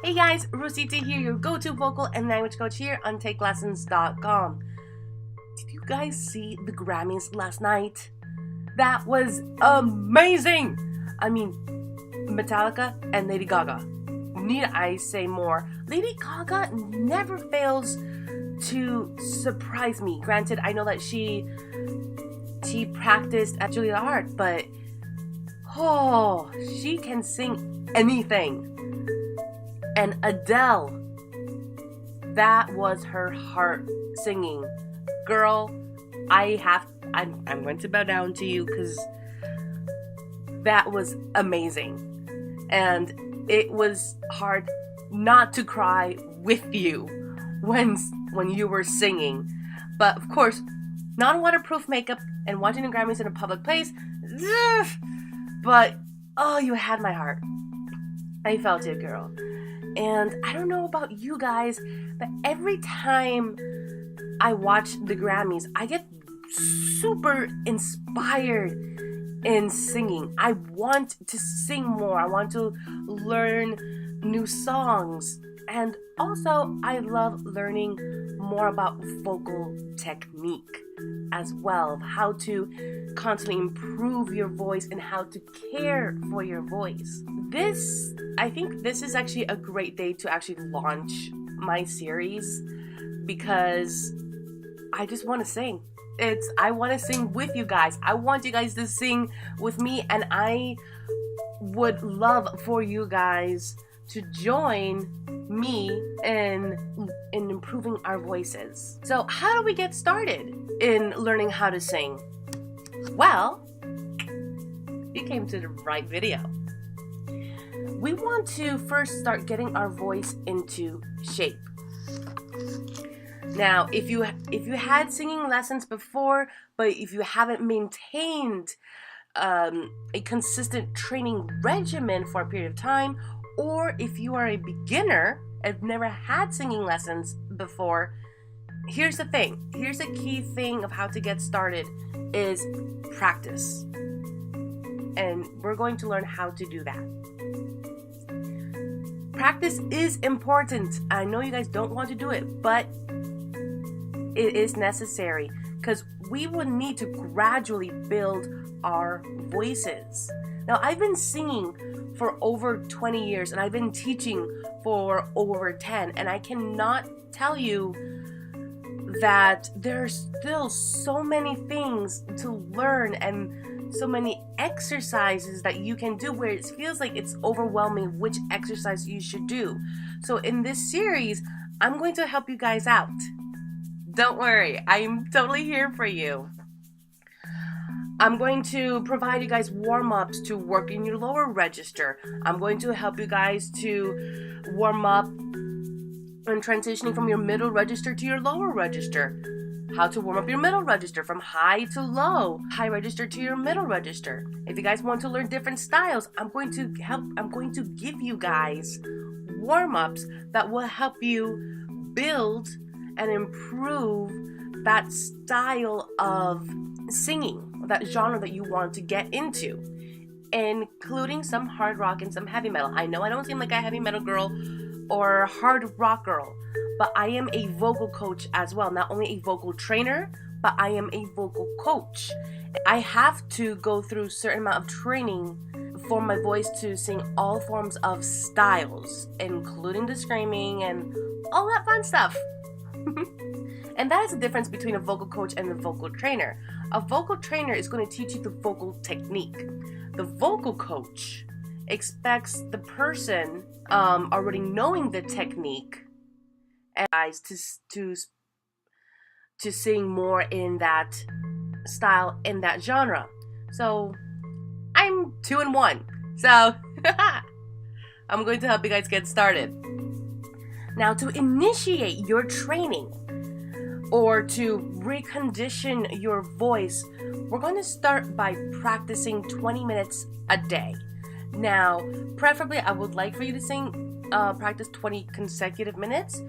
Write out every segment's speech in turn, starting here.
Hey guys, Rosita here, your go-to vocal and language coach here on TakeLessons.com. Did you guys see the Grammys last night? That was amazing! I mean, Metallica and Lady Gaga. Need I say more? Lady Gaga never fails to surprise me. Granted, I know that she practiced at Juilliard Art, but she can sing anything. And Adele, that was her heart singing. Girl, I'm going to bow down to you because that was amazing. And it was hard not to cry with you when you were singing. But of course, non-waterproof makeup and watching the Grammys in a public place, but you had my heart. I felt it, girl. And I don't know about you guys, but every time I watch the Grammys, I get super inspired in singing. I want to sing more. I want to learn new songs. And also, I love learning more about vocal technique as well, how to constantly improve your voice and how to care for your voice. I think this is actually a great day to actually launch my series because I just want to sing. I want to sing with you guys. I want you guys to sing with me, and I would love for you guys to join me in improving our voices. So how do we get started in learning how to sing? Well, you came to the right video. We want to first start getting our voice into shape. Now, if you had singing lessons before, but if you haven't maintained a consistent training regimen for a period of time, or if you are a beginner and have never had singing lessons before, here's the thing. Here's the key thing of how to get started is practice. And we're going to learn how to do that. Practice is important. I know you guys don't want to do it, but it is necessary because we will need to gradually build our voices. Now, I've been singing for over 20 years and I've been teaching for over 10, and I cannot tell you that there's still so many things to learn and so many exercises that you can do where it feels like it's overwhelming which exercise you should do. So in this series, I'm going to help you guys out. Don't worry, I'm totally here for you. I'm going to provide you guys warm-ups to work in your lower register. I'm going to help you guys to warm up and transitioning from your middle register to your lower register. How to warm up your middle register from high to low, high register to your middle register. If you guys want to learn different styles, I'm going to give you guys warm-ups that will help you build and improve that style of singing, that genre that you want to get into, including some hard rock and some heavy metal. I know I don't seem like a heavy metal girl or hard rock girl, but I am a vocal coach as well. Not only a vocal trainer, but I am a vocal coach. I have to go through a certain amount of training for my voice to sing all forms of styles, including the screaming and all that fun stuff. And that is the difference between a vocal coach and a vocal trainer. A vocal trainer is going to teach you the vocal technique. The vocal coach expects the person already knowing the technique and guys to sing more in that style, in that genre. So I'm 2 in 1. So I'm going to help you guys get started. Now, to initiate your training or to recondition your voice, we're going to start by practicing 20 minutes a day. Now, preferably, I would like for you to practice 20 consecutive minutes,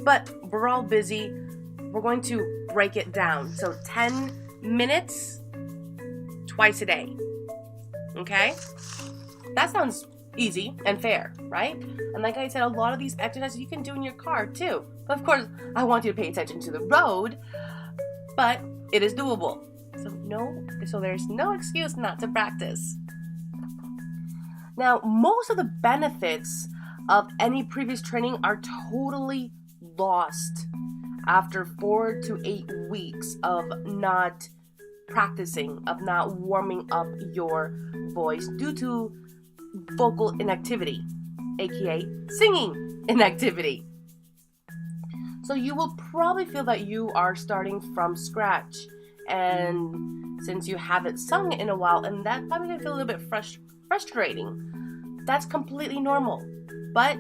but we're all busy. We're going to break it down. So 10 minutes twice a day. Okay? That sounds easy and fair, right? And like I said, a lot of these exercises you can do in your car too. But of course, I want you to pay attention to the road, but it is doable. So there's no excuse not to practice. Now, most of the benefits of any previous training are totally lost after 4 to 8 weeks of not practicing, of not warming up your voice due to vocal inactivity, aka singing inactivity. So you will probably feel that you are starting from scratch, and since you haven't sung in a while, and that's probably gonna feel a little bit frustrating. That's completely normal, but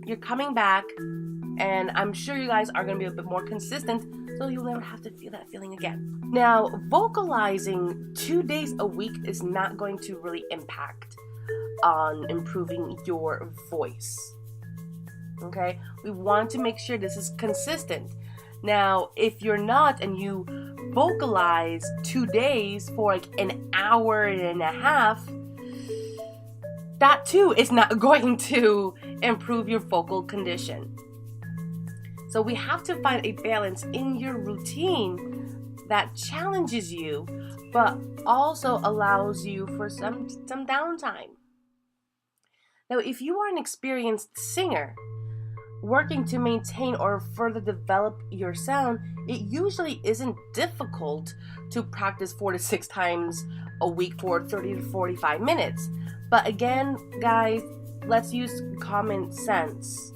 you're coming back, and I'm sure you guys are gonna be a bit more consistent, so you'll never have to feel that feeling again. Now, vocalizing 2 days a week is not going to really impact on improving your voice. Okay, we want to make sure this is consistent. Now, if you're not and you vocalize 2 days for like an hour and a half, that too is not going to improve your vocal condition. So we have to find a balance in your routine that challenges you, but also allows you for some downtime. Now, if you are an experienced singer, working to maintain or further develop your sound, it usually isn't difficult to practice 4 to 6 times a week for 30 to 45 minutes. But again, guys, let's use common sense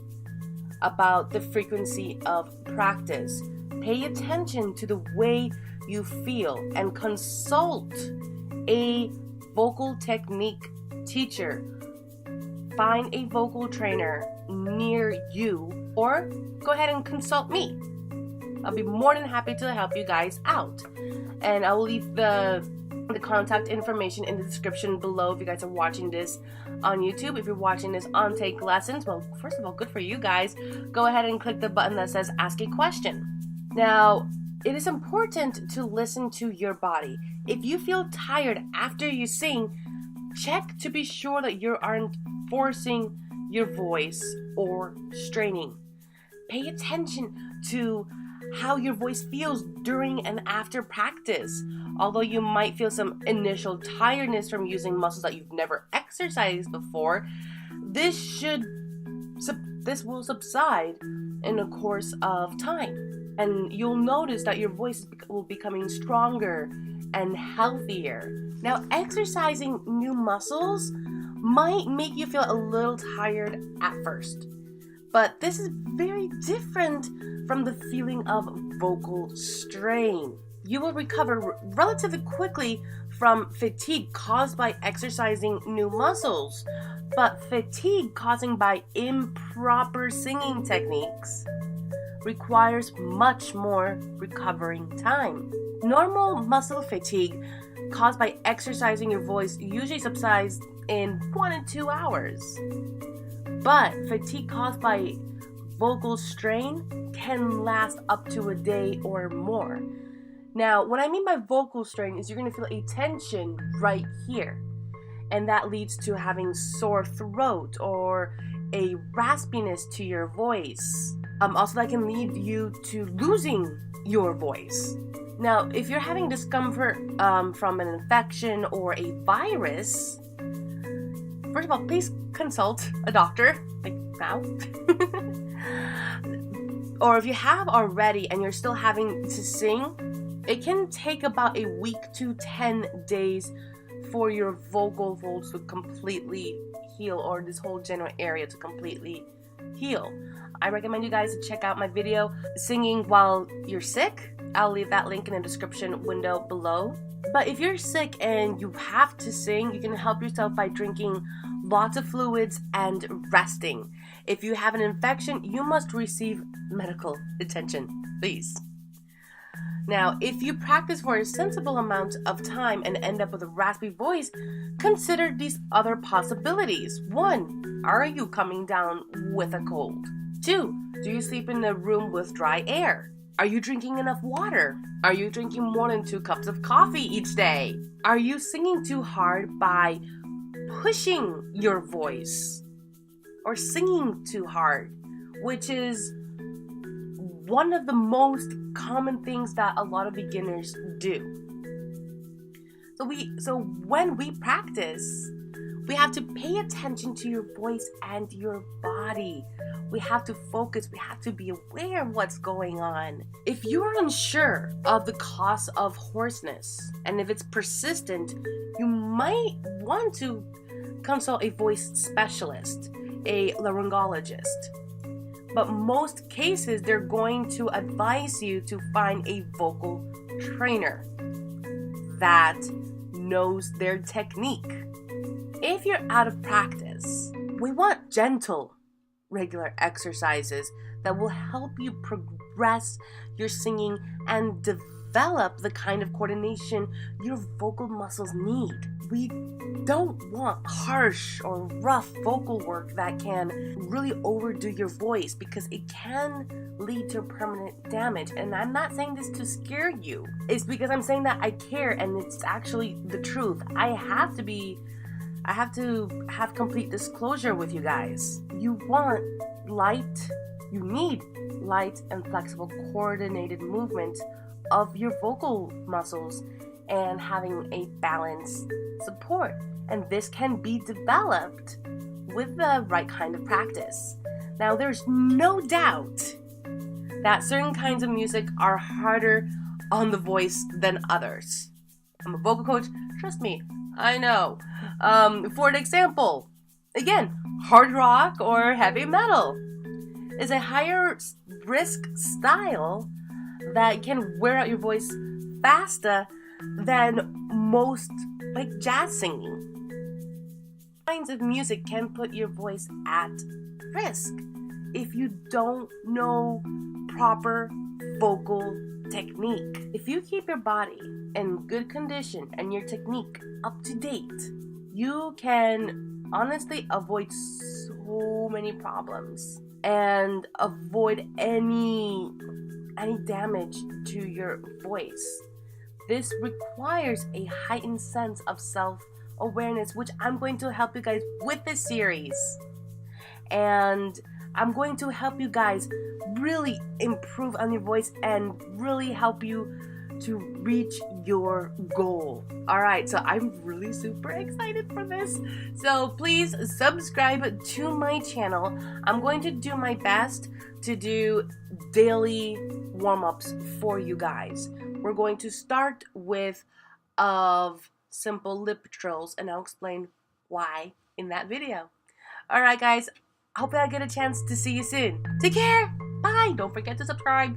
about the frequency of practice. Pay attention to the way you feel and consult a vocal technique teacher. Find a vocal trainer near you, or go ahead and consult me. I'll be more than happy to help you guys out. And I'll leave the contact information in the description below if you guys are watching this on YouTube. If you're watching this on TakeLessons, well, first of all, good for you guys. Go ahead and click the button that says Ask a Question. Now, it is important to listen to your body. If you feel tired after you sing, check to be sure that you aren't forcing your voice or straining. Pay attention to how your voice feels during and after practice. Although you might feel some initial tiredness from using muscles that you've never exercised before, this will subside in the course of time. And you'll notice that your voice will be becoming stronger and healthier. Now, exercising new muscles might make you feel a little tired at first, but this is very different from the feeling of vocal strain. You will recover relatively quickly from fatigue caused by exercising new muscles, but fatigue caused by improper singing techniques requires much more recovering time. Normal muscle fatigue caused by exercising your voice usually subsides in 1 to 2 hours. But fatigue caused by vocal strain can last up to a day or more. Now, what I mean by vocal strain is you're going to feel a tension right here. And that leads to having sore throat or a raspiness to your voice. Also, that can lead you to losing your voice. Now, if you're having discomfort from an infection or a virus, first of all, please consult a doctor, like now. Or if you have already and you're still having to sing, it can take about a week to 10 days for your vocal folds to completely heal, or this whole general area to completely heal. I recommend you guys to check out my video, Singing While You're Sick. I'll leave that link in the description window below. But if you're sick and you have to sing, you can help yourself by drinking lots of fluids and resting. If you have an infection, you must receive medical attention, please. Now, if you practice for a sensible amount of time and end up with a raspy voice, consider these other possibilities. 1, are you coming down with a cold? 2, do you sleep in a room with dry air? Are you drinking enough water? Are you drinking more than 2 cups of coffee each day? Are you singing too hard by pushing your voice or singing too hard, which is one of the most common things that a lot of beginners do. So when we practice, we have to pay attention to your voice and your body. We have to focus. We have to be aware of what's going on. If you are unsure of the cause of hoarseness, and if it's persistent, you might want to consult a voice specialist, a laryngologist. But most cases, they're going to advise you to find a vocal trainer that knows their technique. If you're out of practice, we want gentle, regular exercises that will help you progress your singing and develop the kind of coordination your vocal muscles need. We don't want harsh or rough vocal work that can really overdo your voice, because it can lead to permanent damage. And I'm not saying this to scare you. It's because I'm saying that I care, and it's actually the truth. I have to have complete disclosure with you guys. You need light and flexible coordinated movement of your vocal muscles and having a balanced support. And this can be developed with the right kind of practice. Now, there's no doubt that certain kinds of music are harder on the voice than others. I'm a vocal coach, trust me, I know. For an example, again, hard rock or heavy metal is a higher risk style that can wear out your voice faster than most like jazz singing. Kinds of music can put your voice at risk if you don't know proper vocal technique. If you keep your body in good condition and your technique up to date, you can honestly avoid so many problems and avoid any damage to your voice. This requires a heightened sense of self-awareness, which I'm going to help you guys with this series. And I'm going to help you guys really improve on your voice and really help you to reach your goal. Alright, so I'm really super excited for this. So please subscribe to my channel. I'm going to do my best to do daily warm-ups for you guys. We're going to start with simple lip trills, and I'll explain why in that video. Alright guys, hope I get a chance to see you soon. Take care! Bye! Don't forget to subscribe!